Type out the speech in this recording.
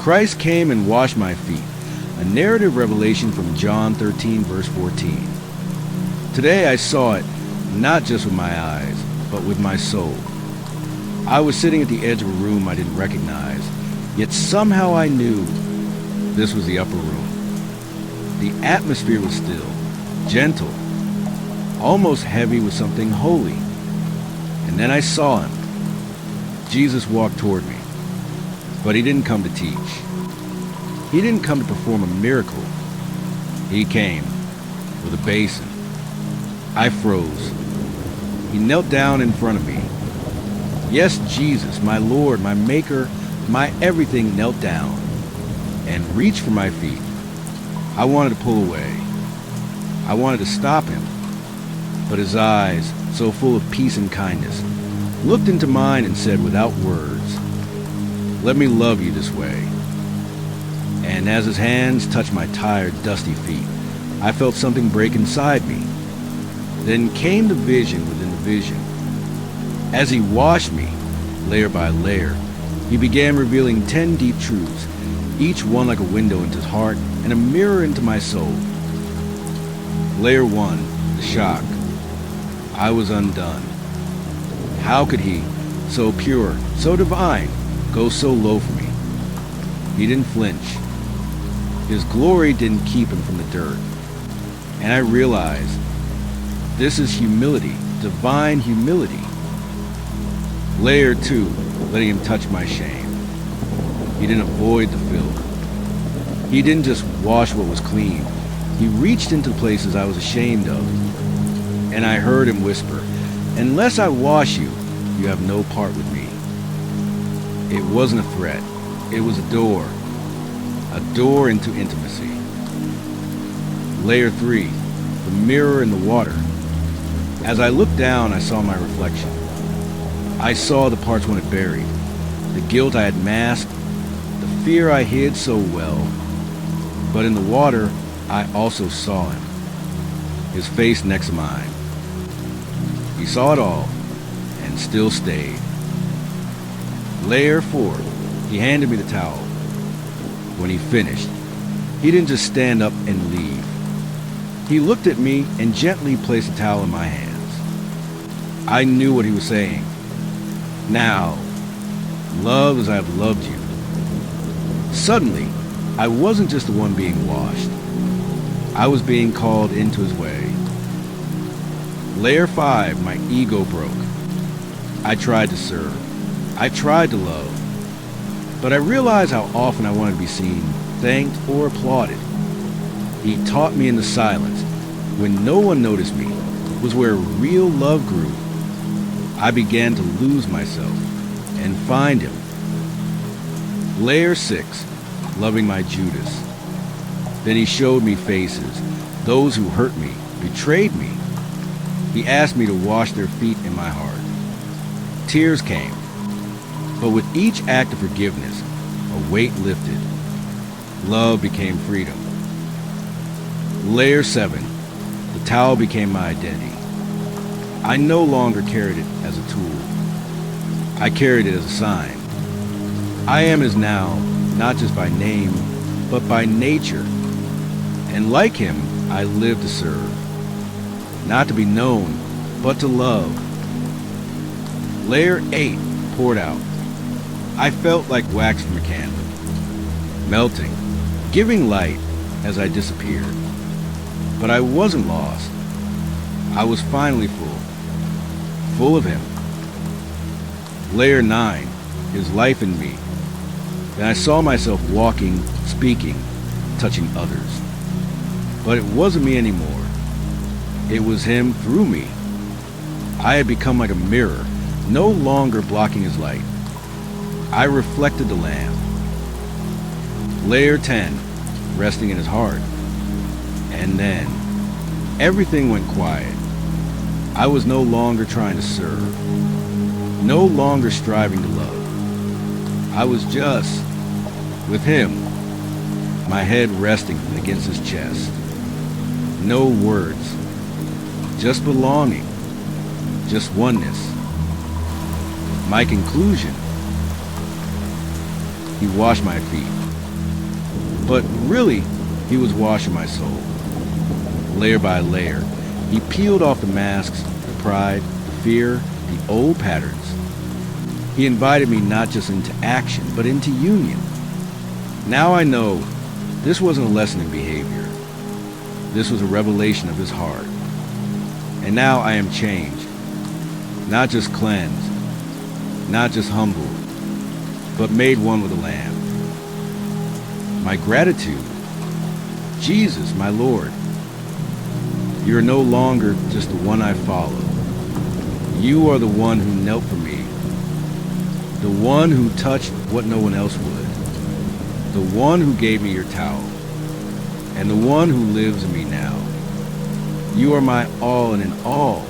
Christ came and washed my feet, a narrative revelation from John 13, verse 14. Today I saw it, not just with my eyes, but with my soul. I was sitting at the edge of a room I didn't recognize, yet somehow I knew this was the upper room. The atmosphere was still, gentle, almost heavy with something holy. And then I saw him. Jesus walked toward me. But he didn't come to teach. He didn't come to perform a miracle. He came with a basin. I froze. He knelt down in front of me. Yes, Jesus, my Lord, my Maker, my everything, knelt down and reached for my feet. I wanted to pull away. I wanted to stop him. But his eyes, so full of peace and kindness, looked into mine and said without words, "Let me love you this way." And as his hands touched my tired, dusty feet, I felt something break inside me. Then came the vision within the vision. As he washed me, layer by layer, he began revealing 10 deep truths, each one like a window into his heart and a mirror into my soul. Layer 1, the shock. I was undone. How could he, so pure, so divine, go so low for me? He didn't flinch. His glory didn't keep him from the dirt. And I realized, this is humility, divine humility. Layer 2, letting him touch my shame. He didn't avoid the filth. He didn't just wash what was clean. He reached into places I was ashamed of. And I heard him whisper, "Unless I wash you, you have no part with me." It wasn't a threat. It was a door into intimacy. Layer 3, the mirror in the water. As I looked down, I saw my reflection. I saw the parts one had buried, the guilt I had masked, the fear I hid so well. But in the water, I also saw him, his face next to mine. He saw it all and still stayed. Layer 4, he handed me the towel. When he finished, he didn't just stand up and leave. He looked at me and gently placed the towel in my hands. I knew what he was saying. Now, love as I have loved you. Suddenly, I wasn't just the one being washed. I was being called into his way. Layer 5, my ego broke. I tried to serve. I tried to love. But I realized how often I wanted to be seen, thanked, or applauded. He taught me in the silence, when no one noticed me, was where real love grew. I began to lose myself and find him. Layer 6, loving my Judas. Then he showed me faces, those who hurt me, betrayed me. He asked me to wash their feet in my heart. Tears came, but with each act of forgiveness, a weight lifted. Love became freedom. Layer 7, the towel became my identity. I no longer carried it as a tool. I carried it as a sign. I am his now, not just by name, but by nature. And like him, I live to serve. Not to be known, but to love. Layer 8 poured out. I felt like wax from a candle, melting, giving light as I disappeared. But I wasn't lost. I was finally full of him. Layer 9, his life in me. Then I saw myself walking, speaking, touching others. But it wasn't me anymore. It was him through me. I had become like a mirror, no longer blocking his light. I reflected the Lamb. Layer 10, resting in his heart. And then, everything went quiet. I was no longer trying to serve, no longer striving to love. I was just with him, my head resting against his chest. No words, just belonging, just oneness. My conclusion, he washed my feet. But really, he was washing my soul. Layer by layer, he peeled off the masks, the pride, the fear, the old patterns. He invited me not just into action, but into union. Now I know this wasn't a lesson in behavior. This was a revelation of his heart. And now I am changed. Not just cleansed, not just humbled, but made one with the Lamb. My gratitude, Jesus, my Lord. You are no longer just the one I follow. You are the one who knelt for me, the one who touched what no one else would, the one who gave me your towel, and the one who lives in me now. You are my all and in all.